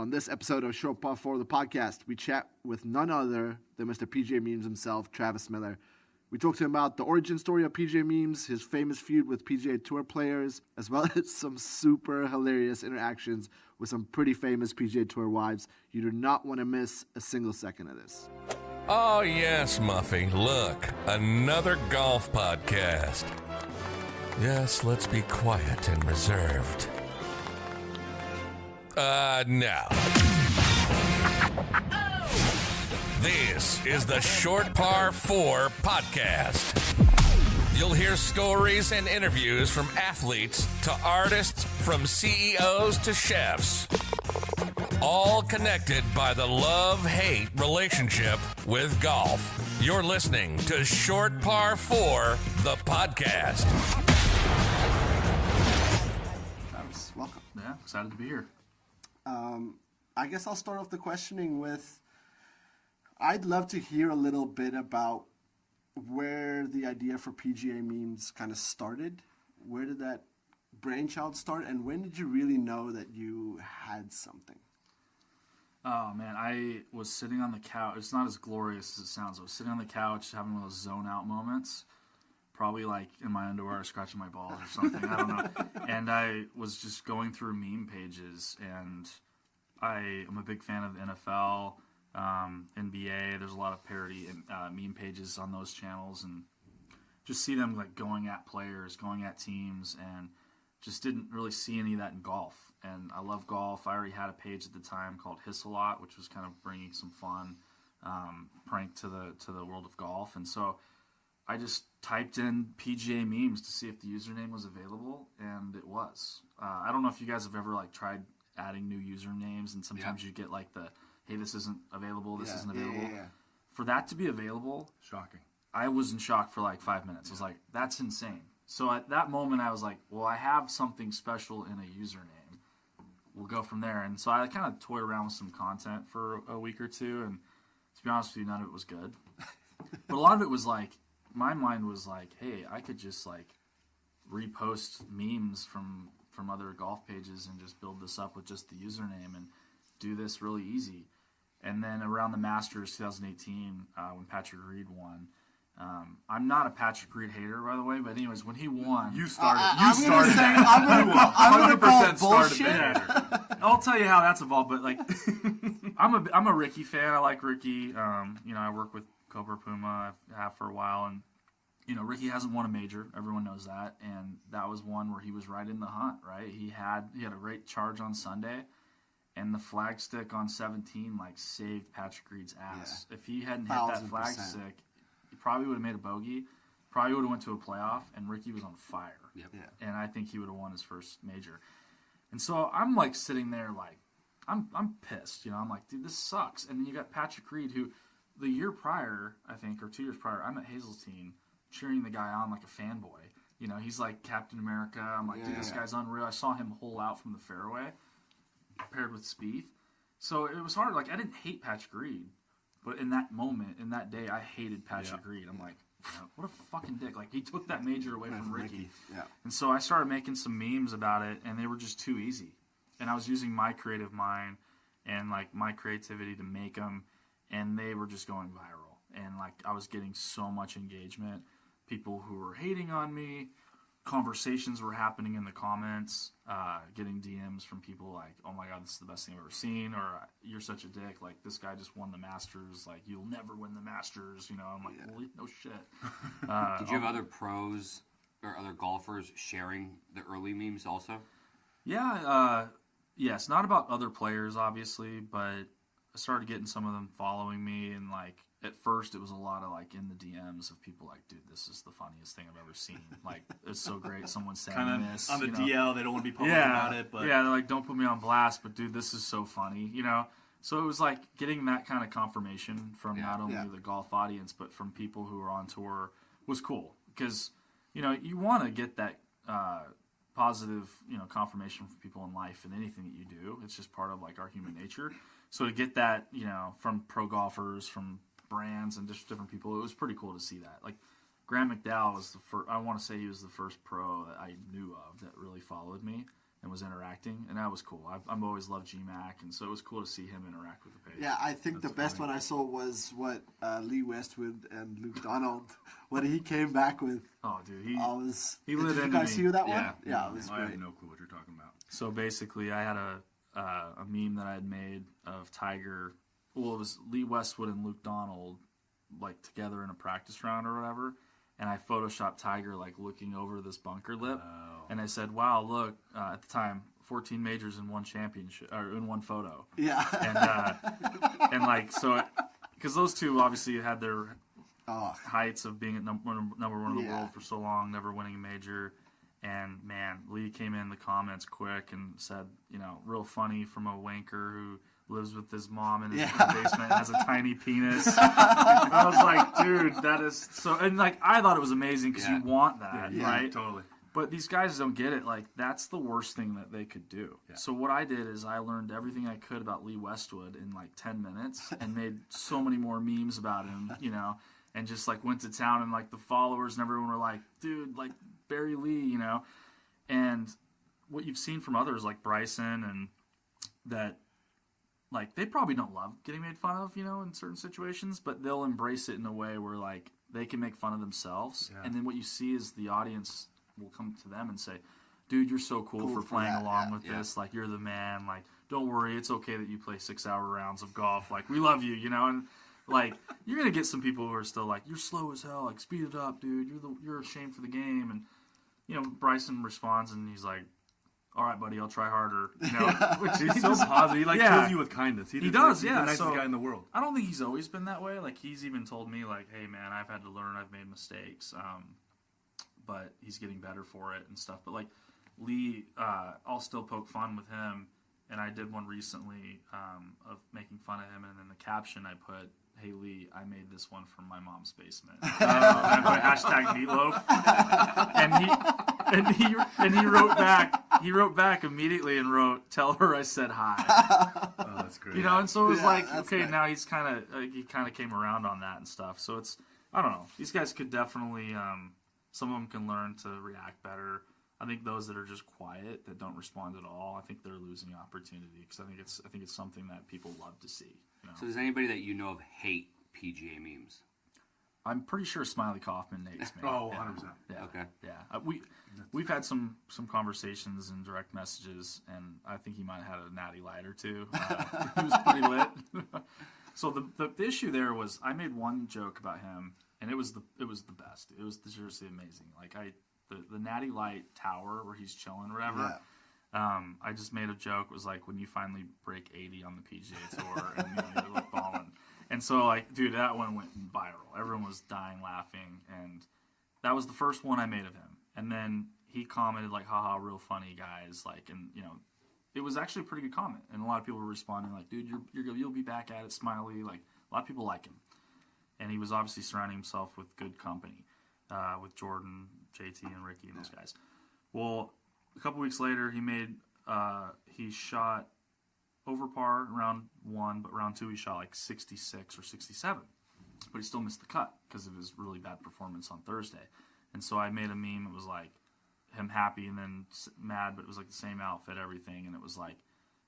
On this episode of Short Par 4 of the podcast, we chat with none other than Mr. PGA Memes himself, Travis Miller. We talk to him about the origin story of PGA Memes, his famous feud with PGA Tour players, as well as some super hilarious interactions with some pretty famous PGA Tour wives. You do not want to miss a single second of this. Oh, yes, Muffy. Look, another golf podcast. Yes, let's be quiet and reserved. No. This is the Short Par 4 podcast. You'll hear stories and interviews from athletes to artists, from CEOs to chefs. All connected by the love-hate relationship with golf. You're listening to Short Par 4, the podcast. Travis, welcome. Yeah, excited to be here. I guess I'll start off the questioning with, I'd love to hear a little bit about where the idea for PGA Memes kind of started. Where did that brainchild start, and when did you really know that you had something? Oh, man, I was sitting on the couch. It's not as glorious as it sounds. I was sitting on the couch having one of those zone-out moments, probably like in my underwear scratching my balls or something. I don't know. And I was just going through meme pages, and I am a big fan of the NFL, NBA. There's a lot of parody meme pages on those channels, and just see them like going at players, going at teams, and just didn't really see any of that in golf. And I love golf. I already had a page at the time called Hiss a Lot, which was kind of bringing some fun prank to the world of golf. And so I just typed in PGA Memes to see if the username was available, and it was. I don't know if you guys have ever like tried adding new usernames, and sometimes you get like the, hey, this isn't available, this isn't available. Yeah. For that to be available, Shocking. I was in shock for like 5 minutes. I was like, that's insane. So at that moment, I was like, well, I have something special in a username. We'll go from there. And so I kind of toyed around with some content for a week or two, and to be honest with you, none of it was good. But a lot of it was like, my mind was like, hey, I could just like repost memes from other golf pages and just build this up with just the username and do this really easy. And then around the Masters 2018, when Patrick Reed won, I'm not a Patrick Reed hater, by the way, but anyways, when he won, You started. I'm going to call it bullshit. I'll tell you how that's evolved. But like, I'm a Ricky fan. I like Ricky. I work with Cobra Puma. I have for a while, and Ricky hasn't won a major. Everyone knows that, and that was one where he was right in the hunt. Right, he had a great charge on Sunday, and the flag stick on 17 like saved Patrick Reed's ass. Yeah. If he hadn't hit that flag stick, he probably would have made a bogey. Probably would have went to a playoff, and Ricky was on fire. Yep. Yeah. And I think he would have won his first major. And so I'm like sitting there like, I'm pissed. I'm like, dude, this sucks. And then you got Patrick Reed, who the year prior, I think, or 2 years prior, I'm at Hazeltine cheering the guy on like a fanboy. He's like Captain America. I'm like, dude, this guy's unreal. I saw him hole out from the fairway paired with Spieth. So it was hard. Like, I didn't hate Patrick Reed. But in that moment, in that day, I hated Patrick Reed. I'm like, what a fucking dick. Like, he took that major away from Ricky. Yeah. And so I started making some memes about it, and they were just too easy. And I was using my creative mind and, like, my creativity to make them, and they were just going viral. And, like, I was getting so much engagement. People who were hating on me, conversations were happening in the comments, getting DMs from people like, oh my God, this is the best thing I've ever seen, or you're such a dick, like this guy just won the Masters, like you'll never win the Masters, I'm like, well, no shit. Did you have other pros or other golfers sharing the early memes also? Yeah, yes, not about other players obviously, but I started getting some of them following me, and like at first it was a lot of like in the DMs of people like, dude, this is the funniest thing I've ever seen. Like, it's so great. Someone saying kind of this on the DL. They don't want to be public about it, but yeah, they're like, don't put me on blast, but dude, this is so funny, So it was like getting that kind of confirmation from not only the golf audience, but from people who are on tour was cool because you want to get that positive confirmation from people in life and anything that you do. It's just part of like our human nature. So to get that from pro golfers, from brands and just different people, it was pretty cool to see that. Like Graham McDowell was the first. I want to say he was the first pro that I knew of that really followed me. and was interacting, and that was cool. I've always loved GMAC, and so it was cool to see him interact with the page. Yeah, I think the best one I saw was what Lee Westwood and Luke Donald, what he came back with. Oh, dude, he lit did you into guys me. see that Yeah. one? Yeah, it was I great. have no clue what you're talking about. So basically, I had a meme that I had made of Tiger. Well, it was Lee Westwood and Luke Donald, like together in a practice round or whatever. And I photoshopped Tiger like looking over this bunker lip, and I said, "Wow, look!" At the time, 14 majors in one championship or in one photo. Yeah. And like so, because those two obviously had their heights of being at number one in the world for so long, never winning a major. And man, Lee came in the comments quick and said, real funny from a wanker who lives with his mom in his basement and has a tiny penis. I was like, dude, that is so. And like, I thought it was amazing because you want that, right? Totally. But these guys don't get it. Like, that's the worst thing that they could do. Yeah. So what I did is I learned everything I could about Lee Westwood in like 10 minutes and made so many more memes about him, and just like went to town, and like the followers and everyone were like, dude, like Barry Lee, And what you've seen from others like Bryson and that, like, they probably don't love getting made fun of, in certain situations, but they'll embrace it in a way where like they can make fun of themselves. Yeah. And then what you see is the audience will come to them and say, dude, you're so cool for playing along with this. Like, you're the man. Like, don't worry. It's okay that you play 6-hour rounds of golf. Like, we love you, And, like, you're going to get some people who are still like, you're slow as hell. Like, speed it up, dude. You're a shame for the game. And, Bryson responds, and he's like, all right, buddy, I'll try harder. Which he's so positive. He kills you with kindness. He does. He's the nicest guy in the world. I don't think he's always been that way. Like, he's even told me, like, hey, man, I've had to learn. I've made mistakes. But he's getting better for it and stuff. But, like, Lee, I'll still poke fun with him. And I did one recently of making fun of him. And in the caption, I put, hey, Lee, I made this one from my mom's basement. I put hashtag meatloaf. And he wrote back. He wrote back immediately and wrote, tell her I said hi. Oh, that's great. And so it was like, okay, great. Now he's he kind of came around on that and stuff. So it's, I don't know. These guys could definitely, some of them can learn to react better. I think those that are just quiet, that don't respond at all, I think they're losing opportunity because I think it's something that people love to see. So does anybody that you know of hate PGA memes? I'm pretty sure Smiley Kaufman hates me. Oh, 100%. Yeah. Okay. Yeah. We've had some conversations and direct messages, and I think he might have had a natty light or two. He was pretty lit. So the issue there was I made one joke about him, and it was the best. It was seriously amazing. Like the natty light tower where he's chilling or whatever. Yeah. I just made a joke. It was like when you finally break 80 on the PGA Tour and you're like balling. And so, like, dude, that one went viral. Everyone was dying laughing, and that was the first one I made of him. And then he commented, like, haha, real funny, guys. Like, and, it was actually a pretty good comment. And a lot of people were responding, like, dude, you'll be back at it, Smiley. Like, a lot of people like him. And he was obviously surrounding himself with good company, with Jordan, JT, and Ricky and those guys. Well, a couple weeks later, he shot over par round 1, but round 2 he shot like 66 or 67. But he still missed the cut because of his really bad performance on Thursday. And so I made a meme. It was like him happy and then mad, but it was like the same outfit, everything. And it was like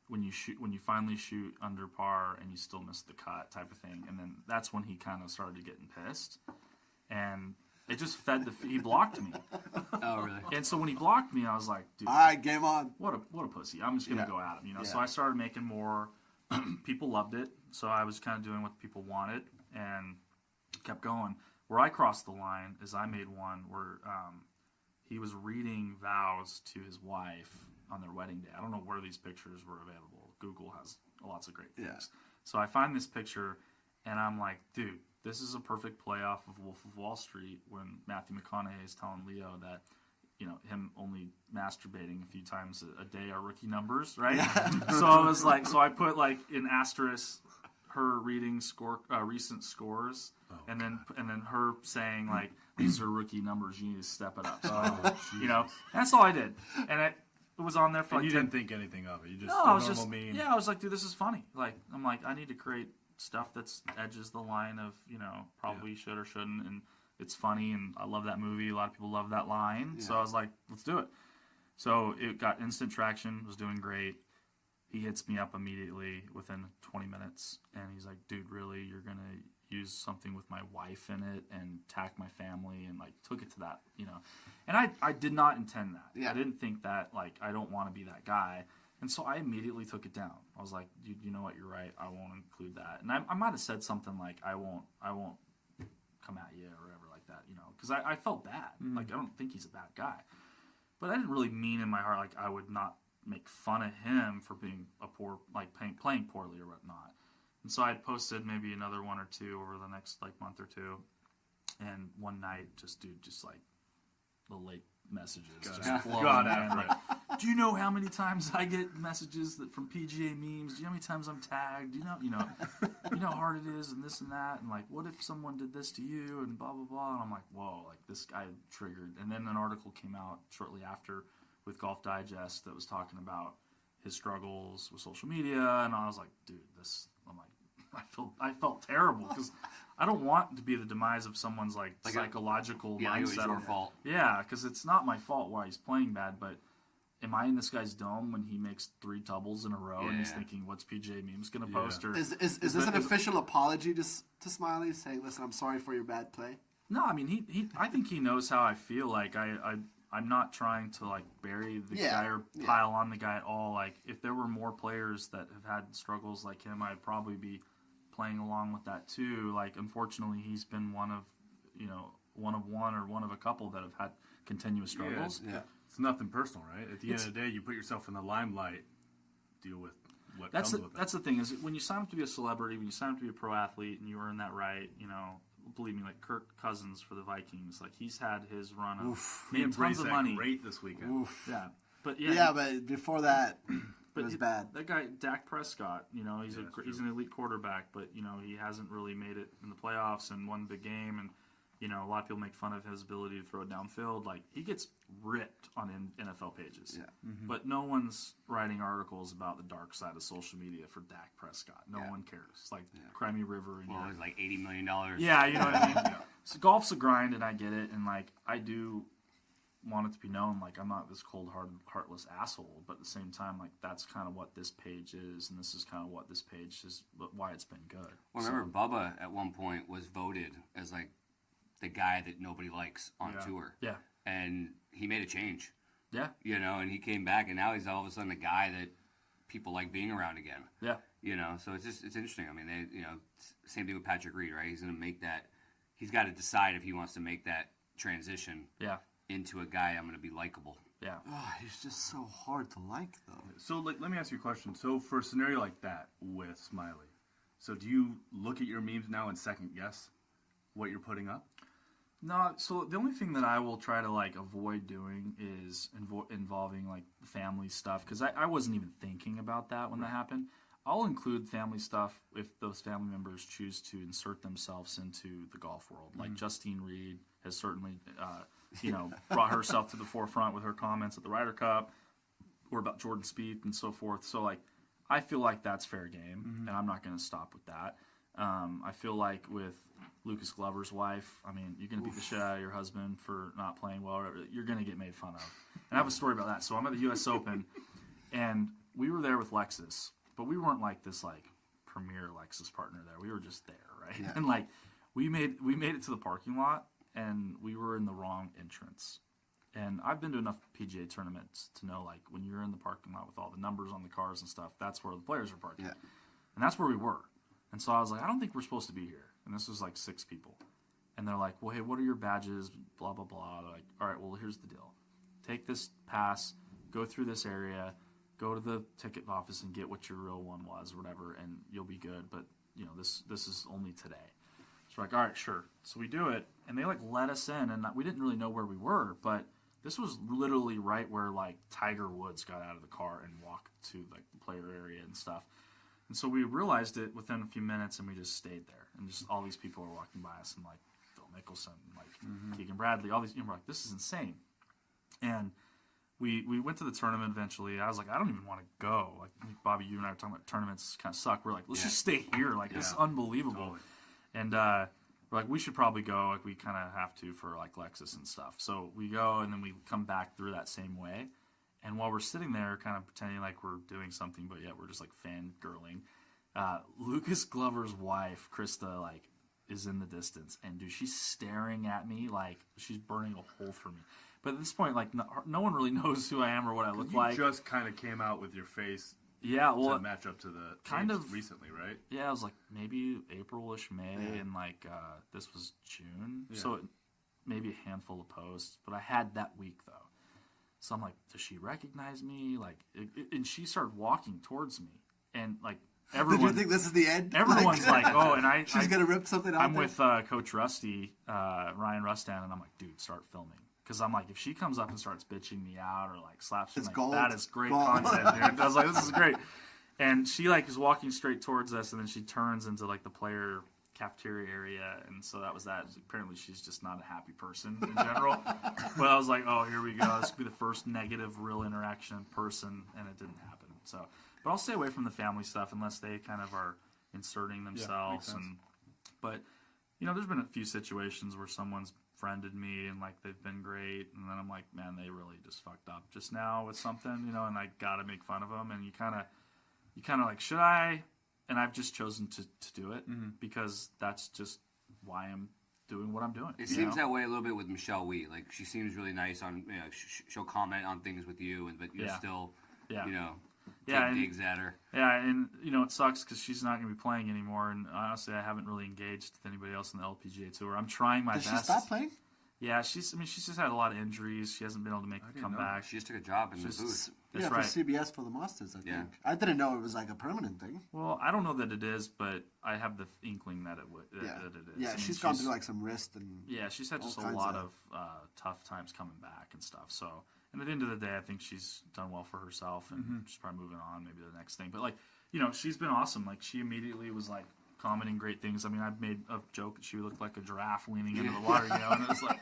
when you finally shoot under par and you still miss the cut type of thing. And then that's when he kind of started getting pissed. And it just fed he blocked me. Oh, really? And so when he blocked me, I was like, dude, all right, game on. What a pussy. I'm just going to go at him, Yeah. So I started making more. People loved it. So I was kind of doing what people wanted and kept going. Where I crossed the line is I made one where he was reading vows to his wife on their wedding day. I don't know where these pictures were available. Google has lots of great things. Yeah. So I find this picture, and I'm like, dude, this is a perfect play off of Wolf of Wall Street when Matthew McConaughey is telling Leo that, him only masturbating a few times a day are rookie numbers, right? So I was like, I put like in asterisk her reading recent scores, and then her saying like, these are rookie numbers, you need to step it up. So, that's all I did, and it was on there for like. You didn't think anything of it. You just I was like, dude, this is funny. Like, I'm like, I need to create stuff that's edges the line of probably should or shouldn't, and it's funny, and I love that movie. A lot of people love that line, so I was like, let's do it. So it got instant traction, was doing great. He hits me up immediately within 20 minutes, and he's like, dude, really, you're going to use something with my wife in it and attack my family, and like took it to that, And I did not intend that. Yeah. I didn't think that, like, I don't want to be that guy. And so I immediately took it down. I was like, dude, you know what, you're right. I won't include that. And I might have said something like, I won't come at you or whatever like that, because I felt bad. Like, I don't think he's a bad guy. But I didn't really mean in my heart, like, I would not make fun of him for being a poor, like, playing poorly or whatnot. And so I posted maybe another one or two over the next, like, month or two. And one night, just like, the late messages just flowing. Like, do you know how many times I get messages from PGA Memes? Do you know how many times I'm tagged? You know how hard it is, and this and that, and like, what if someone did this to you, and blah blah blah. And I'm like, whoa, like this guy triggered. And then an article came out shortly after with Golf Digest that was talking about his struggles with social media, and I was like, dude, I'm like, I felt terrible because I don't want to be the demise of someone's like psychological mindset. It was your fault. Yeah, because it's not my fault why he's playing bad, but am I in this guy's dome when he makes 3 doubles in a row and he's thinking, what's PGA Memes going to post? Or is this an official apology to Smiley saying, listen, I'm sorry for your bad play? No, I mean, he I think he knows how I feel. Like, I'm not trying to, like, bury the guy or pile on the guy at all. Like, if there were more players that have had struggles like him, I'd probably be playing along with that too. Like, unfortunately, he's been one of one or one of a couple that have had continuous struggles. Yeah. It's nothing personal, right? At the end of the day, you put yourself in the limelight, deal with what comes with it. That's the thing, is when you sign up to be a celebrity, when you sign up to be a pro athlete, and you earn that right, believe me, like Kirk Cousins for the Vikings, like he's had his run of made tons of money. Great this weekend. Oof. Yeah, but but before that, it was bad. That guy, Dak Prescott, he's an elite quarterback, but he hasn't really made it in the playoffs and won the game, and a lot of people make fun of his ability to throw it downfield. Like, he gets ripped on NFL pages. Yeah. Mm-hmm. But no one's writing articles about the dark side of social media for Dak Prescott. No one cares. It's like Crimey River. Well, it's like $80 million. Yeah, you know what I mean? So golf's a grind, and I get it. And, like, I do want it to be known, like, I'm not this cold, heartless asshole. But at the same time, like, that's kind of what this page is, and this is kind of what this page is, why it's been good. Well, remember, Bubba at one point was voted as, like, the guy that nobody likes on tour. Yeah. And he made a change. Yeah. And he came back, and now he's all of a sudden a guy that people like being around again. Yeah. So it's interesting. I mean, same thing with Patrick Reed, right? He's going to make that. He's got to decide if he wants to make that transition into a guy I'm going to be likable. Yeah. Oh, he's just so hard to like, though. So, let me ask you a question. So, for a scenario like that with Smiley, so do you look at your memes now and second guess what you're putting up? No, so the only thing that I will try to, like, avoid doing is involving, like, family stuff, because I wasn't even thinking about that when that happened. I'll include family stuff if those family members choose to insert themselves into the golf world. Like, Justine Reed has certainly, brought herself to the forefront with her comments at the Ryder Cup, or about Jordan Spieth and so forth. So, like, I feel like that's fair game, and I'm not going to stop with that. I feel like with Lucas Glover's wife, I mean, you're going to beat the shit out of your husband for not playing well. You're going to get made fun of. And I have a story about that. So I'm at the U.S. Open, and we were there with Lexus, but we weren't like this, like, premier Lexus partner there. We were just there, right? Yeah. And, like, we made it to the parking lot, and we were in the wrong entrance. And I've been to enough PGA tournaments to know, like, when you're in the parking lot with all the numbers on the cars and stuff, that's where the players are parked. Yeah. And that's where we were. And so I was like, I don't think we're supposed to be here. And this was like 6 people. And they're like, well, hey, what are your badges? Blah, blah, blah. They're like, all right, well, here's the deal. Take this pass, go through this area, go to the ticket office and get what your real one was or whatever, and you'll be good. But, this is only today. So we're like, all right, sure. So we do it, and they, like, let us in. And we didn't really know where we were, but this was literally right where, like, Tiger Woods got out of the car and walked to, like, the player area and stuff. And so we realized it within a few minutes, and we just stayed there. And just all these people were walking by us, and, like, Phil Mickelson, like Keegan Bradley, all these. And we're like, this is insane. And we went to the tournament eventually. I was like, I don't even want to go. Like, Bobby, you and I were talking about tournaments kind of suck. We're like, let's just stay here. Like, this is unbelievable. Totally. And we're like, we should probably go. Like, we kind of have to for, like, Lexus and stuff. So we go, and then we come back through that same way. And while we're sitting there kind of pretending like we're doing something, but yet we're just like fangirling, Lucas Glover's wife, Krista, like is in the distance. And dude, she's staring at me like she's burning a hole through me. But at this point, like no one really knows who I am or what I look like. You just kind of came out with your face. Yeah, well, to match up to the kind of recently, right? Yeah, it was like maybe April-ish, May, and like this was June, so maybe a handful of posts. But I had that week though, so I'm like, does she recognize me? Like, and she started walking towards me, and like everyone. Did you think this is the end? Everyone's like, oh, and she's gonna rip something out. I'm with Coach Rusty, Ryan Rustan, and I'm like, dude, start filming. Because I'm like, if she comes up and starts bitching me out or like slaps me, like, that is great content, dude. I was like, this is great. And she like is walking straight towards us, and then she turns into like the player cafeteria area, and so that was that. Apparently, she's just not a happy person in general. But I was like, oh, here we go. This could be the first negative real interaction in person, and it didn't happen. So, but I'll stay away from the family stuff unless they kind of are inserting themselves. But you know, there's been a few situations where someone's friended me and like they've been great, and then I'm like, man, they really just fucked up just now with something, you know, and I gotta make fun of them, and you kind of like, should I? And I've just chosen to do it because that's just why I'm doing what I'm doing. It seems that way a little bit with Michelle Wee. Like, she seems really nice on, you know, she'll comment on things with you, but you're still, you know, take digs at her. Yeah, and, you know, it sucks because she's not going to be playing anymore, and honestly, I haven't really engaged with anybody else in the LPGA Tour. I'm trying my best. Did she stop playing? Yeah, she's just had a lot of injuries. She hasn't been able to make a comeback. She just took a job in the booth. That's right. For CBS for the Masters, I think. I didn't know it was like a permanent thing. Well, I don't know that it is, but I have the inkling that it would. That it is. Yeah, I mean, she's gone through like some wrist and. Yeah, she's had just a lot of tough times coming back and stuff. So, and at the end of the day, I think she's done well for herself, and she's probably moving on, maybe the next thing. But like, you know, she's been awesome. Like, she immediately was like commenting great things. I mean, I've made a joke that she looked like a giraffe leaning into the water, you know, and it's like,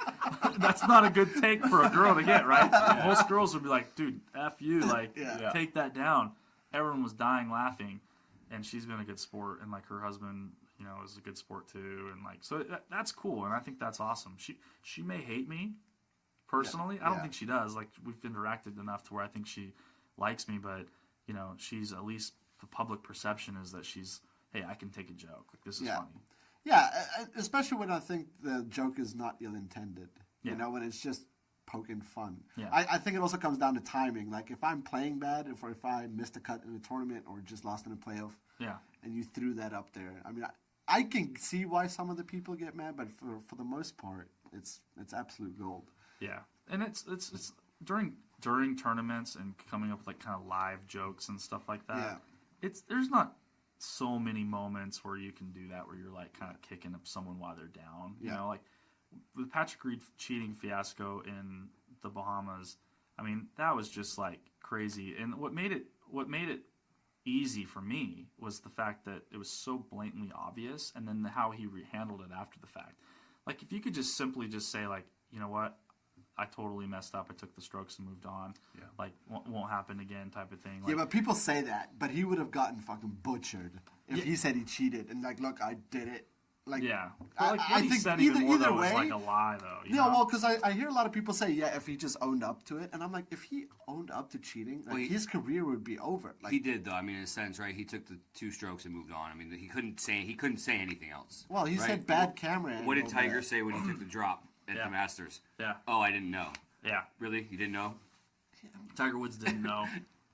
that's not a good take for a girl to get, right? Most girls would be like, dude, F you, like, take that down. Everyone was dying laughing, and she's been a good sport, and like her husband, you know, is a good sport too, and like, so that's cool, and I think that's awesome. She may hate me personally. I don't think she does. Like, we've interacted enough to where I think she likes me, but you know, she's at least the public perception is that she's, hey, I can take a joke. Like, this is funny. Yeah, especially when I think the joke is not ill-intended. You know, when it's just poking fun. Yeah. I think it also comes down to timing. Like, if I'm playing bad, if I missed a cut in a tournament or just lost in a playoff, and you threw that up there, I mean, I can see why some of the people get mad, but for the most part, it's absolute gold. Yeah, and it's during tournaments and coming up with like kind of live jokes and stuff like that. Yeah. There's not so many moments where you can do that, where you're like kind of kicking up someone while they're down. You know, like the Patrick Reed cheating fiasco in the Bahamas. I mean, that was just like crazy. And what made it easy for me was the fact that it was so blatantly obvious, and then how he handled it after the fact. Like, if you could just simply just say, like, you know what, I totally messed up. I took the strokes and moved on. Yeah. Like, won't happen again type of thing. Like, yeah, but people say that. But he would have gotten fucking butchered if he said he cheated and, like, look, I did it. Like, yeah. But like, what he said even more, though, was like a lie, though. You know? Well, because I hear a lot of people say, yeah, if he just owned up to it. And I'm like, if he owned up to cheating, like, his career would be over. Like, he did, though. I mean, in a sense, right? He took the 2 strokes and moved on. I mean, he couldn't say anything else. Well, he said bad camera. What did Tiger say when he took the drop at the Masters? Yeah. Oh, I didn't know. Yeah. Really? You didn't know? Tiger Woods didn't know.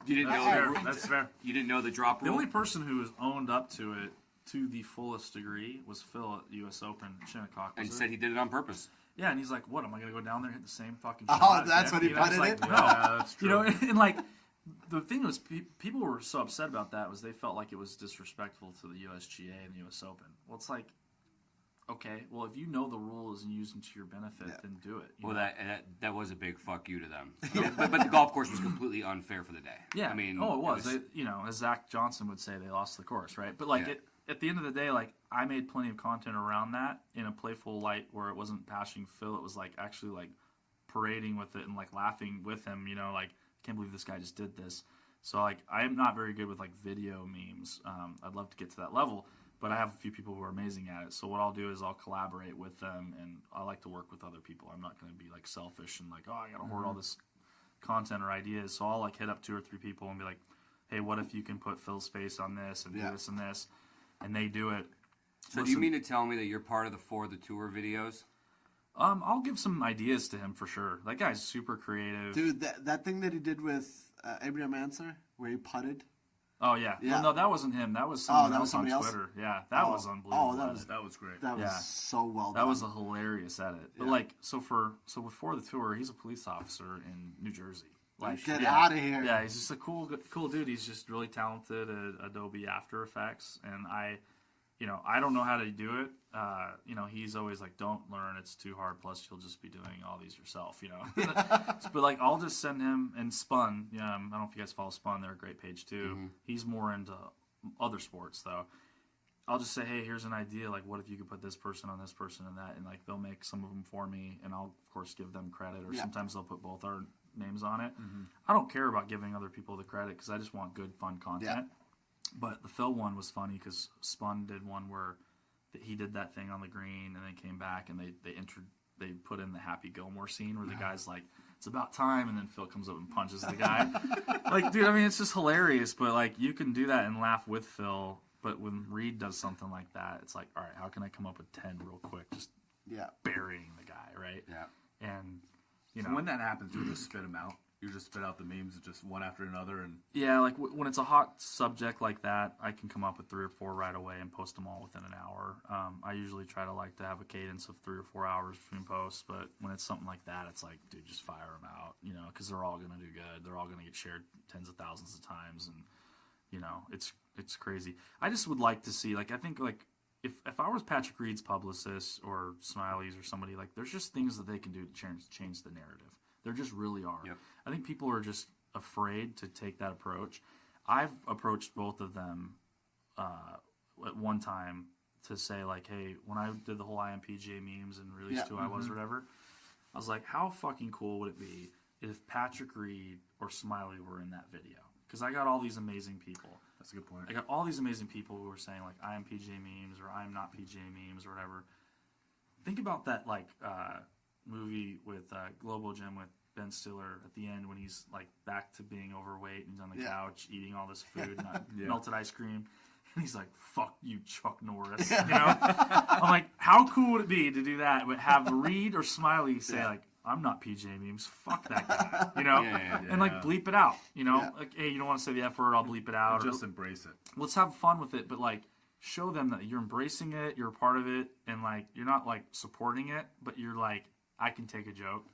You didn't know? Fair. That's fair. You didn't know the drop rule? The only person who was owned up to it to the fullest degree was Phil at the U.S. Open, Shinnecock. And said he did it on purpose. Yeah, and he's like, what, am I going to go down there and hit the same fucking shot? Oh, that's what he put in it? No. Yeah, that's true. You know, and like, the thing was, people were so upset about that was they felt like it was disrespectful to the USGA and the U.S. Open. Well, it's like, okay, well, if you know the rules and use them to your benefit, then do it. Well, that was a big fuck you to them. but the golf course was completely unfair for the day. Yeah. I mean, it was. They, you know, as Zach Johnson would say, they lost the course, right? But like, at the end of the day, like, I made plenty of content around that in a playful light where it wasn't bashing Phil. It was like actually like parading with it and like laughing with him. You know, like, I can't believe this guy just did this. So like, I am not very good with like video memes. I'd love to get to that level. But I have a few people who are amazing at it. So what I'll do is I'll collaborate with them, and I like to work with other people. I'm not going to be like selfish and like, oh, I got to hoard all this content or ideas. So I'll like hit up 2 or 3 people and be like, hey, what if you can put Phil's face on this and do this and this, and they do it. So do you mean to tell me that you're part of the For the Tour videos? I'll give some ideas to him for sure. That guy's super creative. Dude, that thing that he did with Abraham Ancer, where he putted. Oh, yeah. Well, no, that wasn't him. That was someone else on Twitter. Yeah, that was unbelievable. Oh, that was great. That was so well done. That was a hilarious edit. But, like, so before the tour, he's a police officer in New Jersey. Like, get out of here. Yeah, he's just a cool dude. He's just really talented at Adobe After Effects. And I don't know how to do it. He's always like, don't learn, it's too hard. Plus, you'll just be doing all these yourself, But like, I'll just send him and Spun. I don't know if you guys follow Spun. They're a great page too. Mm-hmm. He's more into other sports though. I'll just say, hey, here's an idea. Like, what if you could put this person on this person and that, and like they'll make some of them for me, and I'll of course give them credit. Or sometimes they'll put both our names on it. Mm-hmm. I don't care about giving other people the credit because I just want good, fun content. Yeah. But the Phil one was funny because Spun did one where he did that thing on the green and then came back and they put in the Happy Gilmore scene where the guy's like, it's about time, and then Phil comes up and punches the guy. Like, dude, I mean, it's just hilarious. But like, you can do that and laugh with Phil. But when Reed does something like that, it's like, all right, how can I come up with 10 real quick? Just burying the guy, right? Yeah. And so when that happens, you just spit them out. You just spit out the memes just one after another, and like when it's a hot subject like that, I can come up with 3 or 4 right away and post them all within an hour. I usually try to have a cadence of 3 or 4 hours between posts, but when it's something like that, it's like, dude, just fire them out, because they're all gonna do good. They're all gonna get shared tens of thousands of times, and it's crazy. I just would like to see, like, I think like if I was Patrick Reed's publicist or Smiley's or somebody, like, there's just things that they can do to change the narrative. There just really are. Yep. I think people are just afraid to take that approach. I've approached both of them at one time to say, like, hey, when I did the whole I Am PGA Memes and released who I was or whatever, I was like, how fucking cool would it be if Patrick Reed or Smiley were in that video? Because I got all these amazing people. That's a good point. I got all these amazing people who were saying, like, I am PGA Memes or I'm not PGA Memes or whatever. Think about that, like, movie with Global Gym with Ben Stiller at the end when he's like back to being overweight and he's on the couch eating all this food, melted ice cream, and he's like, "Fuck you, Chuck Norris." I'm like, how cool would it be to do that? But have Reed or Smiley say like, "I'm not PGA Memes. Fuck that guy," and like bleep it out. Like, hey, you don't want to say the F word? I'll bleep it out. Just embrace it. Let's have fun with it, but like, show them that you're embracing it, you're a part of it, and like, you're not like supporting it, but you're like, I can take a joke,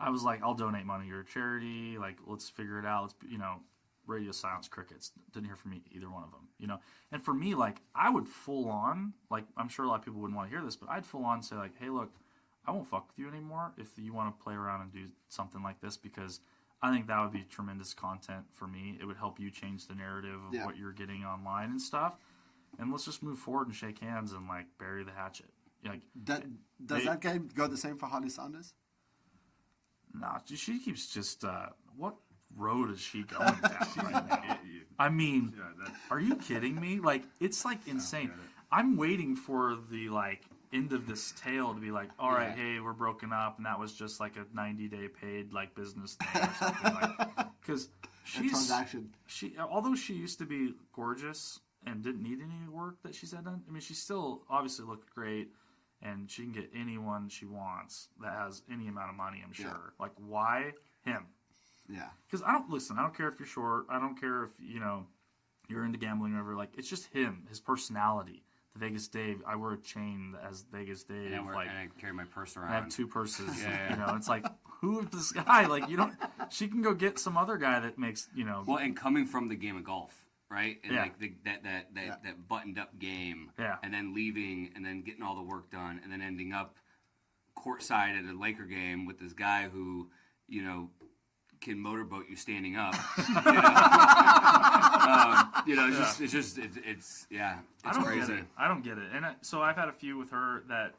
I was like, I'll donate money to your charity. Like, let's figure it out. Let's, radio silence crickets. Didn't hear from either one of them, And for me, like, I would full on, like, I'm sure a lot of people wouldn't want to hear this, but I'd full on say like, hey, look, I won't fuck with you anymore if you want to play around and do something like this, because I think that would be tremendous content for me. It would help you change the narrative of what you're getting online and stuff. And let's just move forward and shake hands and like bury the hatchet. Like, does that guy go the same for Holly Saunders? Nah, she keeps just, what road is she going down right now? I mean, are you kidding me? Like, it's like insane. I'm waiting for the like end of this tale to be like, all right, hey, we're broken up, and that was just like a 90-day paid like business thing or something like. Because although she used to be gorgeous and didn't need any work that she's had done, I mean, she still obviously looked great. And she can get anyone she wants that has any amount of money, I'm sure. Yeah. Like, why him? Yeah. Because I don't care if you're short. I don't care if, you're into gambling or whatever. Like, it's just him, his personality. The Vegas Dave. I wear a chain that has Vegas Dave. And I carry my purse around. I have 2 purses. It's like, who is this guy? Like, she can go get some other guy that makes, Well, and coming from the game of golf. Right? And like that buttoned up game. Yeah. And then leaving and then getting all the work done and then ending up courtside at a Laker game with this guy who, can motorboat you standing up. It's crazy. I don't get it. And so I've had a few with her that,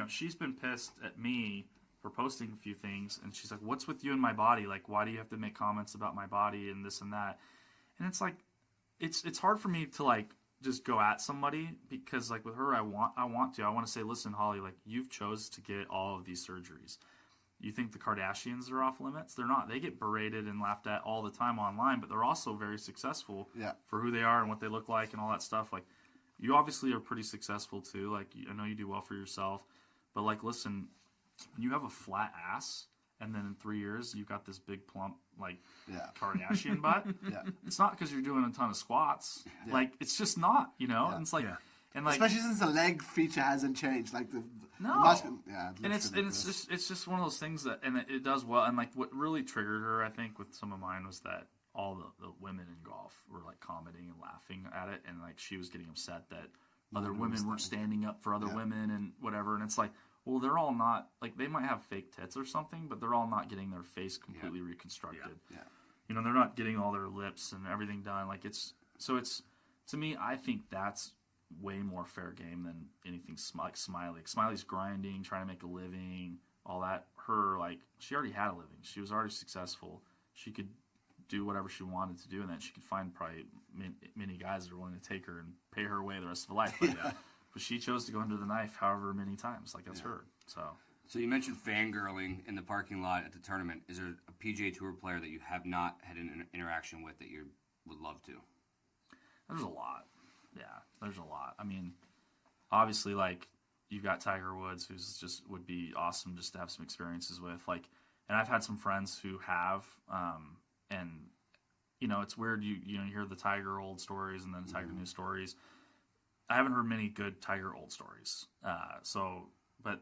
she's been pissed at me for posting a few things, and she's like, what's with you and my body? Like, why do you have to make comments about my body and this and that? And it's like, it's hard for me to like just go at somebody because like with her I want to say, listen, Holly, like, you've chose to get all of these surgeries. you think the Kardashians are off limits? They're not. They get berated and laughed at all the time online, but they're also very successful for who they are and what they look like and all that stuff. Like, you obviously are pretty successful too. Like, I know you do well for yourself, but like, listen, when you have a flat ass and then in 3 years you've got this big plump like Kardashian butt, it's not because you're doing a ton of squats. Like, it's just not, you know. And it's like. And like, especially since the leg feature hasn't changed, like the and it's just one of those things that, and it does well. And like, what really triggered her, I think, with some of mine was that all the women in golf were like commenting and laughing at it, and like she was getting upset that other women weren't standing up for other women and whatever. And it's like, well, they're all not, like, they might have fake tits or something, but they're all not getting their face completely reconstructed. You know, they're not getting all their lips and everything done. Like, it's to me, I think that's way more fair game than anything like Smiley. Like, Smiley's grinding, trying to make a living, all that. Her, like, she already had a living. She was already successful. She could do whatever she wanted to do, and then she could find probably many guys that are willing to take her and pay her away the rest of her life. But she chose to go under the knife however many times. Like, that's her. So you mentioned fangirling in the parking lot at the tournament. Is there a PGA Tour player that you have not had an interaction with that you would love to? There's a lot. Yeah, there's a lot. I mean, obviously, like, you've got Tiger Woods, who's just would be awesome just to have some experiences with. Like, and I've had some friends who have, and you know, it's weird. You hear the Tiger old stories and then the Tiger new stories. I haven't heard many good Tiger old stories. But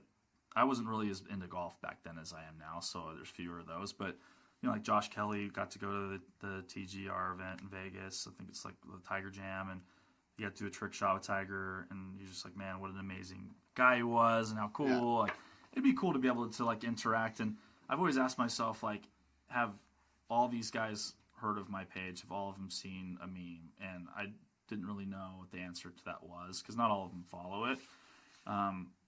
I wasn't really as into golf back then as I am now, so there's fewer of those. But you know, like Josh Kelly got to go to the TGR event in Vegas. I think it's like the Tiger Jam, and he got to do a trick shot with Tiger, and you're just like, man, what an amazing guy he was, and how cool. Yeah. Like, it'd be cool to be able to like interact. And I've always asked myself, like, have all these guys heard of my page? Have all of them seen a meme? And I didn't really know what the answer to that was, because not all of them follow it.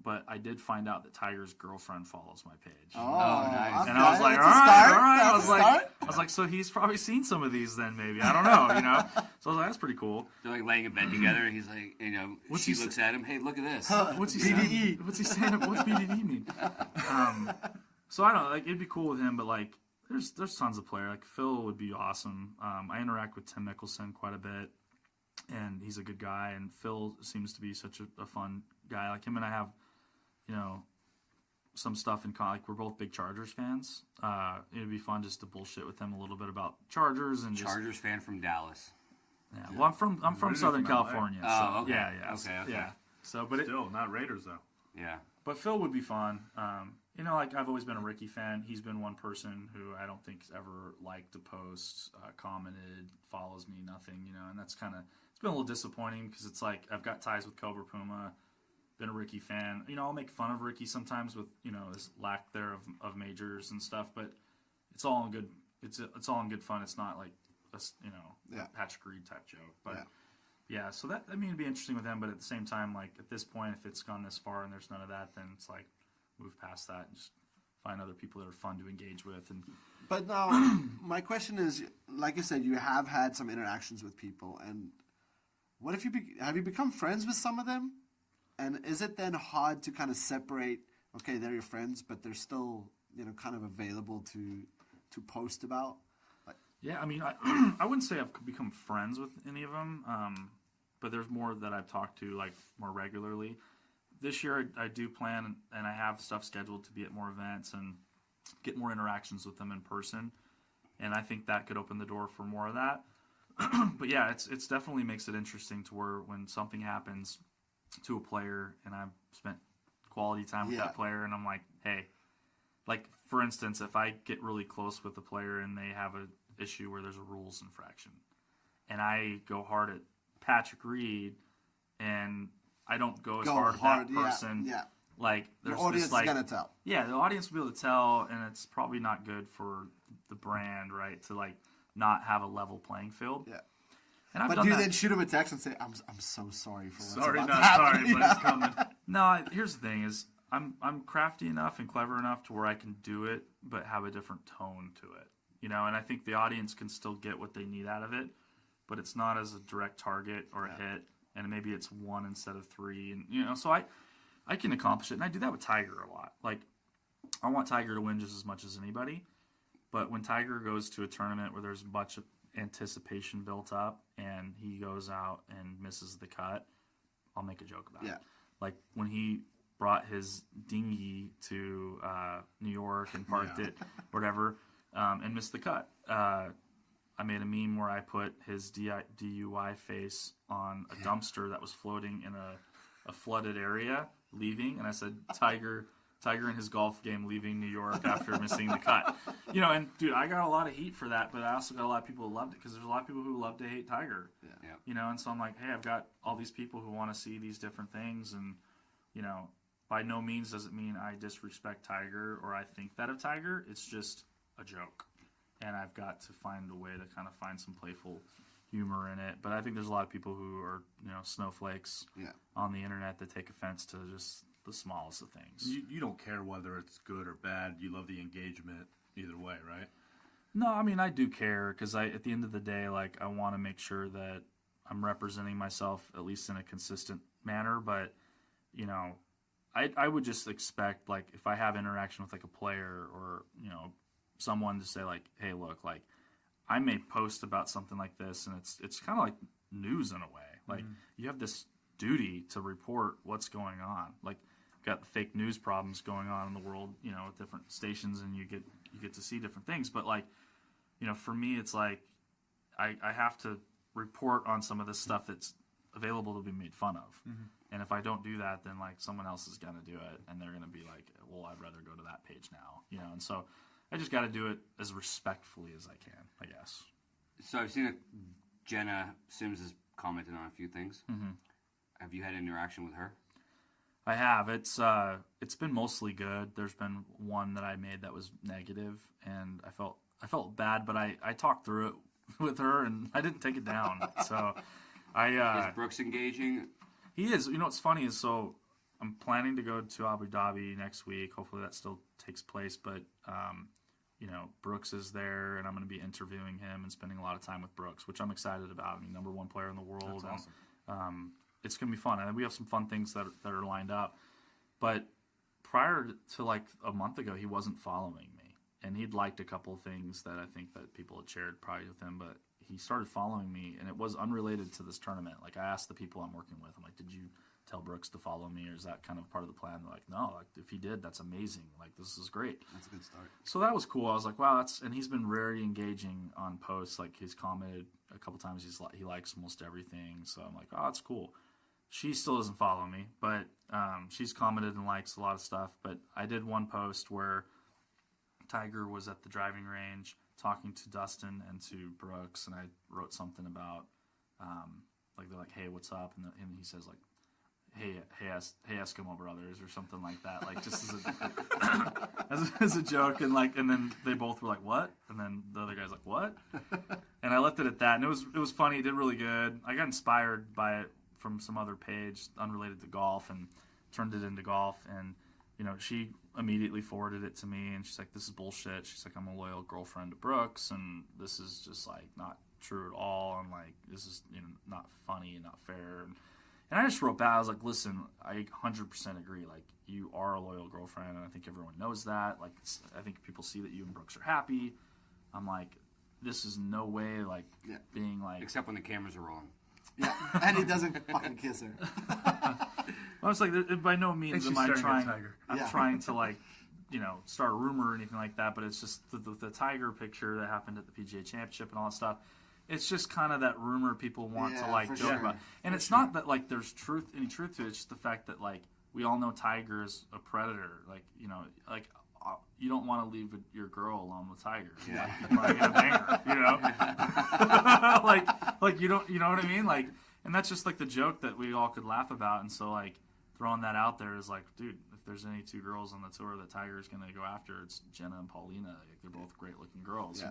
But I did find out that Tiger's girlfriend follows my page. Oh, nice. And I was like, all right. I was like, so he's probably seen some of these then, maybe. I don't know, you know? So I was like, that's pretty cool. They're like laying in bed together, and he's like, you know, she looks at him, hey, look at this. What's he saying? What's he saying? What's BDE mean? So I don't know, like, it'd be cool with him, but like, there's tons of players. Like, Phil would be awesome. I interact with Tim Mickelson quite a bit, and he's a good guy, and Phil seems to be such a fun guy. Like, him and I have, you know, some stuff in common. Like, we're both big Chargers fans. It'd be fun just to bullshit with him a little bit about Chargers and Chargers fan from Dallas. Yeah, well, I'm from Southern California. Oh, okay. Yeah. Okay. Yeah. So, but still not Raiders though. Yeah. But Phil would be fun. You know, like, I've always been a Ricky fan. He's been one person who I don't think's ever liked a post, commented, follows me, nothing. You know, and that's kind of, it's been a little disappointing, because it's like, I've got ties with Cobra Puma. Been a Ricky fan. You know, I'll make fun of Ricky sometimes with, you know, his lack there of majors and stuff, but it's all in good. It's all in good fun. It's not like a, you know, Patrick Reed type joke. But yeah, so that, I mean, it'd be interesting with him. But at the same time, like, at this point, if it's gone this far and there's none of that, then it's like, move past that and just find other people that are fun to engage with. And but now, my question is, like I said, you have had some interactions with people, and what if have you become friends with some of them? And is it then hard to kind of separate, okay, they're your friends, but they're still, you know, kind of available to post about? Like, yeah, I mean, I wouldn't say I've become friends with any of them, but there's more that I've talked to, like, more regularly. This year I do plan, and I have stuff scheduled to be at more events and get more interactions with them in person. And I think that could open the door for more of that. But yeah, it's definitely makes it interesting to where when something happens to a player and I've spent quality time with that player, and I'm like, hey, like, for instance, if I get really close with a player and they have an issue where there's a rules infraction, and I go hard at Patrick Reed, and I don't go as hard at that person, like, there's the audience this, like, is gonna tell. Yeah, the audience will be able to tell, and it's probably not good for the brand, right? To, like, not have a level playing field. Yeah. And but do you then shoot him a text and say, I'm so sorry for what's sorry, about not to happen. sorry, but it's coming. No, here's the thing is, I'm crafty enough and clever enough to where I can do it, but have a different tone to it. You know, and I think the audience can still get what they need out of it, but it's not as a direct target or a hit, and maybe it's 1 instead of 3. And, you know, so I can accomplish it, and I do that with Tiger a lot. Like, I want Tiger to win just as much as anybody. But when Tiger goes to a tournament where there's a bunch of anticipation built up and he goes out and misses the cut, I'll make a joke about it. Like when he brought his dinghy to New York and parked it, whatever, and missed the cut. I made a meme where I put his DUI face on a dumpster that was floating in a flooded area, leaving, and I said, Tiger in his golf game leaving New York after missing the cut. And dude, I got a lot of heat for that, but I also got a lot of people who loved it because there's a lot of people who love to hate Tiger. And so I'm like, hey, I've got all these people who want to see these different things, and by no means does it mean I disrespect Tiger or I think that of Tiger. It's just a joke, and I've got to find a way to kind of find some playful humor in it. But I think there's a lot of people who are snowflakes on the internet that take offense to just the smallest of things. You don't care whether it's good or bad. You love the engagement either way, right? No, I mean, I do care because at the end of the day, like, I want to make sure that I'm representing myself at least in a consistent manner. But, I would just expect, like, if I have interaction with, like, a player or, someone to say, like, hey, look, like, I may post about something like this, and it's kind of like news in a way. Like, you have this duty to report what's going on. Like, got fake news problems going on in the world, with different stations, and you get to see different things. But, like, for me, it's like I have to report on some of this stuff that's available to be made fun of. And if I don't do that, then, like, someone else is going to do it, and they're going to be like, well, I'd rather go to that page now, And so I just got to do it as respectfully as I can, I guess. So I've seen Jenna Sims has commented on a few things. Have you had interaction with her? I have. It's been mostly good. There's been one that I made that was negative, and I felt bad, but I talked through it with her, and I didn't take it down. So is Brooks engaging? He is. What's funny is, so I'm planning to go to Abu Dhabi next week. Hopefully that still takes place, but Brooks is there, and I'm going to be interviewing him and spending a lot of time with Brooks, which I'm excited about. I mean, number one player in the world. That's awesome. And, it's going to be fun. And we have some fun things that are lined up. But prior to like a month ago, he wasn't following me. And he'd liked a couple of things that I think that people had shared probably with him. But he started following me, and it was unrelated to this tournament. Like, I asked the people I'm working with, I'm like, did you tell Brooks to follow me, or is that kind of part of the plan? They're like, no, like, if he did, that's amazing. Like, this is great. That's a good start. So that was cool. I was like, wow, and he's been very engaging on posts. Like, he's commented a couple times. He likes almost everything. So I'm like, oh, that's cool. She still doesn't follow me, but she's commented and likes a lot of stuff. But I did one post where Tiger was at the driving range talking to Dustin and to Brooks, and I wrote something about, like, they're like, hey, what's up? And he says, like, hey, Eskimo brothers, or something like that, like, just as a joke, and then they both were like, what? And then the other guy's like, what? And I left it at that, and it was funny. It did really good. I got inspired by it from some other page unrelated to golf, and turned it into golf. And she immediately forwarded it to me, and she's like, this is bullshit. She's like, I'm a loyal girlfriend to Brooks, and this is just, like, not true at all, and, like, this is not funny and not fair. And I just wrote back. I was like, listen, I 100% agree. Like, you are a loyal girlfriend, and I think everyone knows that. Like, I think people see that you and Brooks are happy. I'm like, this is no way, like, being like... Except when the cameras are rolling. Yeah, and he doesn't fucking kiss her. I was like, by no means am I trying. I'm Yeah. trying to, like, start a rumor or anything like that. But it's just the Tiger picture that happened at the PGA Championship and all that stuff. It's just kind of that rumor people want to, like, joke about. And it's not that, like, there's any truth to it. It's just the fact that, like, we all know Tiger is a predator. Like, you don't want to leave your girl alone with Tiger. Yeah. Like, you probably get a banger, like, you don't, you know what I mean? Like, and that's just, like, the joke that we all could laugh about. And so, like, throwing that out there is like, dude, if there's any two girls on the tour that Tiger's going to go after, it's Jenna and Paulina. Like, they're both great-looking girls,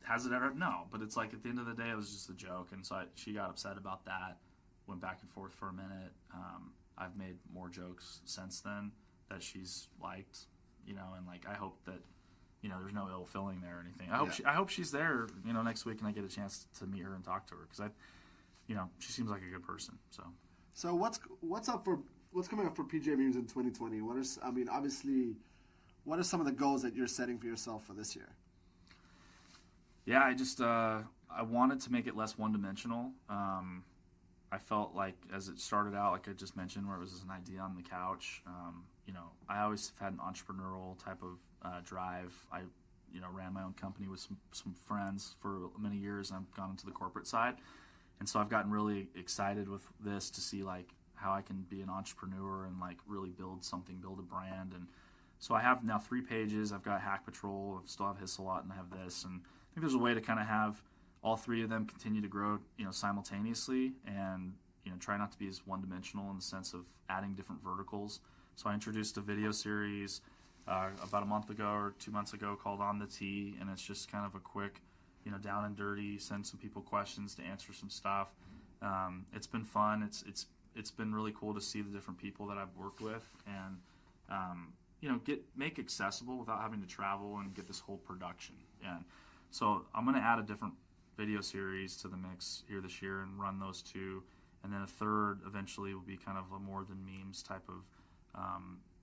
Has it ever? No. But it's like, at the end of the day, it was just a joke. And so she got upset about that, went back and forth for a minute. I've made more jokes since then that she's liked, and, like, I hope that, there's no ill feeling there or anything. I hope she's there, next week, and I get a chance to meet her and talk to her, because she seems like a good person. So what's coming up for PGA Memes in 2020? Obviously, what are some of the goals that you're setting for yourself for this year? Yeah, I just I wanted to make it less one-dimensional. I felt like as it started out, like I just mentioned, where it was just an idea on the couch. I always have had an entrepreneurial type of drive. I ran my own company with some friends for many years, and I've gone into the corporate side. And so I've gotten really excited with this to see like how I can be an entrepreneur and like really build a brand. And so I have now 3 pages. I've got Hack Patrol, I still have Hissalot, and I have this. And I think there's a way to kind of have all 3 of them continue to grow, simultaneously, and try not to be as one-dimensional in the sense of adding different verticals. So I introduced a video series about a month ago or 2 months ago called On the Tee, and it's just kind of a quick, down and dirty, send some people questions to answer some stuff. It's been fun. It's been really cool to see the different people that I've worked with, and make accessible without having to travel and get this whole production. And so I'm going to add a different video series to the mix here this year and run those 2, and then a third eventually will be kind of a more than memes type of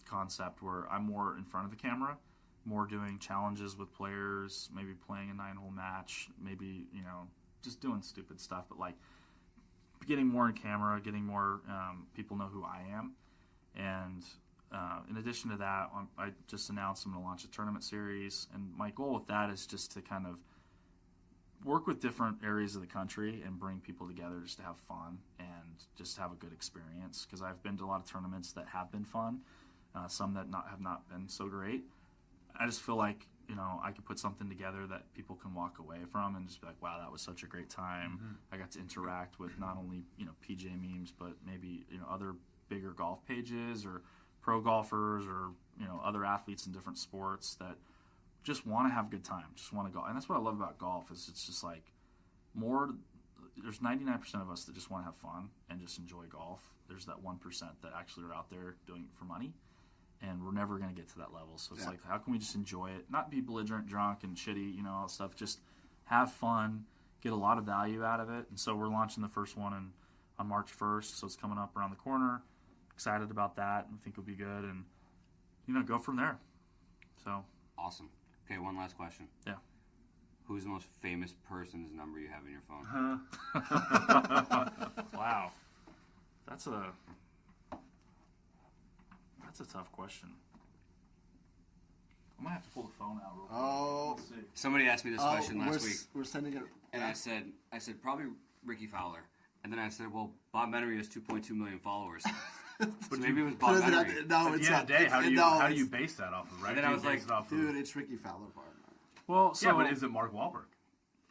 concept where I'm more in front of the camera, more doing challenges with players, maybe playing a 9-hole match, maybe just doing stupid stuff, but like getting more in camera, getting more people know who I am. And in addition to that, I just announced I'm going to launch a tournament series, and my goal with that is just to kind of work with different areas of the country and bring people together just to have fun and just have a good experience, because I've been to a lot of tournaments that have been fun, some that have not been so great. I just feel like I could put something together that people can walk away from and just be like, wow, that was such a great time. Mm-hmm. I got to interact with not only PGA Memes, but maybe other bigger golf pages or pro golfers or other athletes in different sports that just want to have a good time, just want to go. And that's what I love about golf is it's just like there's 99% of us that just want to have fun and just enjoy golf. There's that 1% that actually are out there doing it for money, and we're never going to get to that level. So it's like, how can we just enjoy it, not be belligerent, drunk, and shitty, all that stuff, just have fun, get a lot of value out of it. And so we're launching the first one on March 1st, so it's coming up around the corner. Excited about that, and think it'll be good, and go from there. So awesome. Okay, one last question. Yeah. Who's the most famous person's number you have in your phone? Wow. That's a tough question. I might have to pull the phone out real quick. Oh. Let's see. Somebody asked me this question last week. We're sending it. And I said probably Ricky Fowler. And then I said, well, Bob Menery has 2.2 million followers. So maybe it was Bob Menery. No, it's not. How do you base that off of, right? And then I was like, dude, it's Ricky Fowler. Well, so but is it Mark Wahlberg?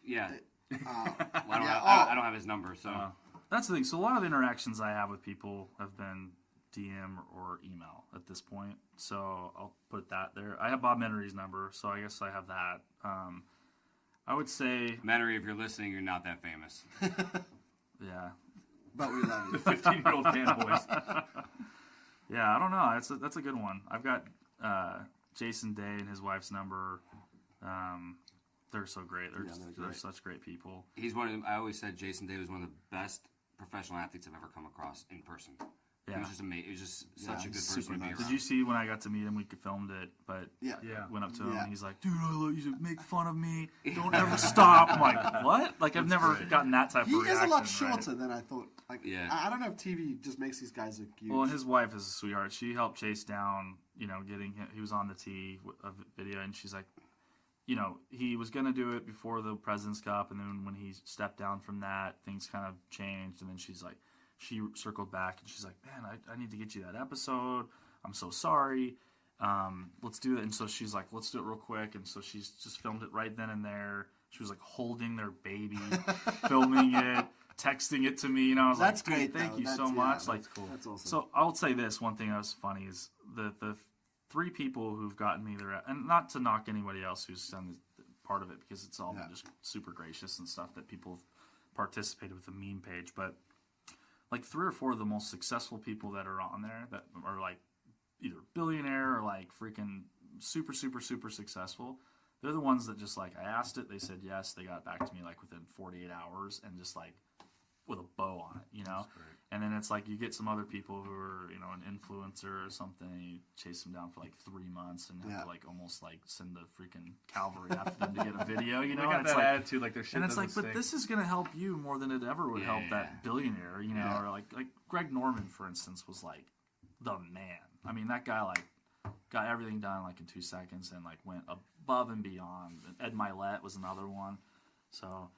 Yeah. I don't have his number, so. That's the thing. So a lot of the interactions I have with people have been DM or email at this point. So I'll put that there. I have Bob Menery's number, so I guess I have that. I would say... Menery, if you're listening, you're not that famous. Yeah. But we love you. 15-year-old fanboys. Yeah, I don't know. That's a good one. I've got Jason Day and his wife's number. They're so great. They're such great people. He's one of them. I always said Jason Day was one of the best professional athletes I've ever come across in person. Yeah. He was just amazing. He was just such a good person to be around. Did you see when I got to meet him? We filmed it, but went up to him and he's like, "Dude, I love you to make fun of me. Don't ever stop." I'm like, "What?" Like I've never gotten that type of reaction. He is a lot shorter than I thought. Like, I don't know if TV just makes these guys look huge. Well, and his wife is a sweetheart. She helped chase down, getting him. He was on the tee of video, and she's like, he was going to do it before the President's Cup, and then when he stepped down from that, things kind of changed, and then she circled back, and she's like, man, I need to get you that episode. I'm so sorry. Let's do it. And so she's like, let's do it real quick. And so she's just filmed it right then and there. She was like holding their baby, filming it, texting it to me. I was that's like, great, thank you so much. That's cool. That's awesome. So I'll say this, one thing that was funny is the 3 people who've gotten me there, and not to knock anybody else who's done part of it, because it's all just super gracious and stuff that people have participated with the meme page, but like 3 or 4 of the most successful people that are on there that are like either billionaire or like freaking super, super, super successful, they're the ones that just like, I asked it, they said yes, they got back to me like within 48 hours and just like with a bow on it, And then it's like you get some other people who are, an influencer or something, and you chase them down for like 3 months and have to like almost like send the freaking cavalry after them to get a video, They got that attitude, like their shit. And it's like, but this is going to help you more than it ever would help that billionaire, or like Greg Norman, for instance, was like the man. I mean, that guy like got everything done like in 2 seconds and like went above and beyond. Ed Milet was another one. So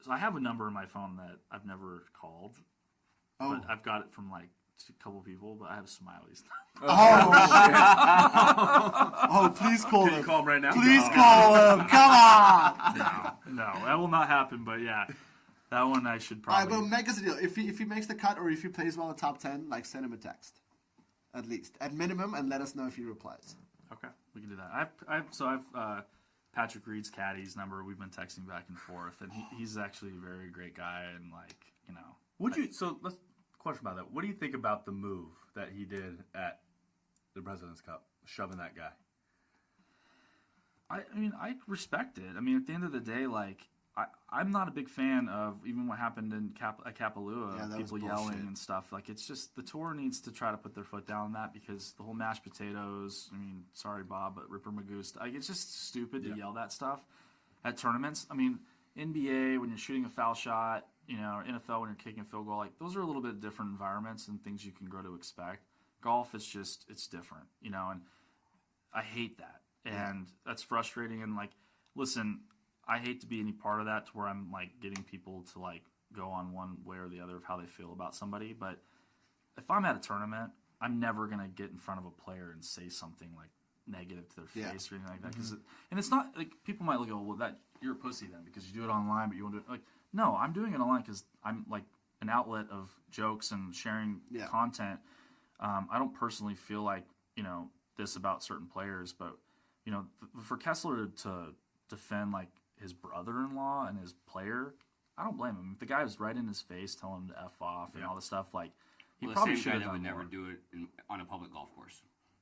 I have a number in my phone that I've never called. Oh. But I've got it from like a couple people, but I have Smiley's number. Oh, please call him. Can you call him right now? Please call him. Come on. No, that will not happen. But yeah, that one I should probably. All right, but make us a deal. If he makes the cut or if he plays well in the top 10, like send him a text, at least at minimum, and let us know if he replies. Okay, we can do that. I've Patrick Reed's caddy's number. We've been texting back and forth, and he's actually a very great guy, and So let's question about that. What do you think about the move that he did at the President's Cup, shoving that guy? I mean, I respect it. I mean, at the end of the day, like, I'm not a big fan of even what happened in Kapalua, people yelling and stuff. Like, it's just the tour needs to try to put their foot down on that because the whole mashed potatoes, I mean, sorry, Bob, but Ripper Magoo, like, it's just stupid to yell that stuff at tournaments. I mean, NBA, when you're shooting a foul shot, or NFL when you're kicking a field goal, like, those are a little bit different environments and things you can grow to expect. Golf, it's different, and I hate that. And that's frustrating. And, like, listen, I hate to be any part of that to where I'm, like, getting people to, like, go on one way or the other of how they feel about somebody. But if I'm at a tournament, I'm never going to get in front of a player and say something, like, negative to their face or anything like that. And it's not, like, people might look, you're a pussy then because you do it online, but you want to do it. Like, no, I'm doing it online because I'm, like, an outlet of jokes and sharing content. I don't personally feel like, this about certain players, but, for Kessler to defend, like, his brother-in-law and his player, I don't blame him. If the guy was right in his face telling him to F off and all this stuff, like, he probably should have done would more. never do it on a public golf course.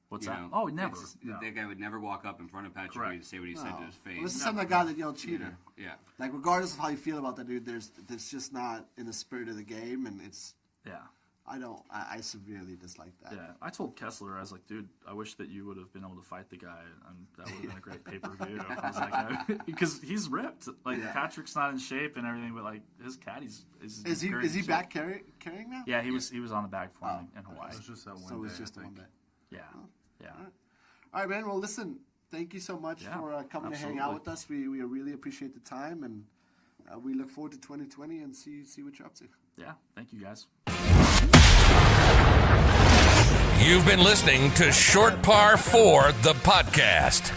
What's that? Oh, never. That guy would never walk up in front of Patrick Reed to say what he said to his face. Well, this is something that guy that yelled cheater. Yeah. Like, regardless of how you feel about that dude, there's just not in the spirit of the game, and it's... Yeah. I severely dislike that. Yeah, I told Kessler, I was like, dude, I wish that you would have been able to fight the guy, and that would have been a great pay-per-view. I was like, because he's ripped. Like, Patrick's not in shape and everything, but, like, his caddy's... Is he back carrying now? Yeah, he was on the bag for him in Hawaii. It was just that one day. So it was just the one day. Yeah. Yeah. All right, man. Well, listen, thank you so much for coming to hang out with us. We really appreciate the time, and we look forward to 2020 and see what you're up to. Yeah, thank you, guys. You've been listening to Short Par 4, the podcast.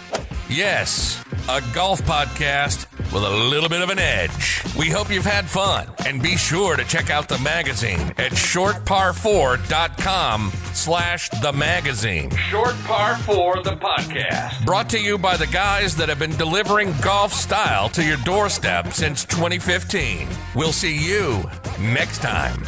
Yes, a golf podcast with a little bit of an edge. We hope you've had fun, and be sure to check out the magazine at shortpar4.com/the magazine. Short Par 4, the podcast. Brought to you by the guys that have been delivering golf style to your doorstep since 2015. We'll see you next time.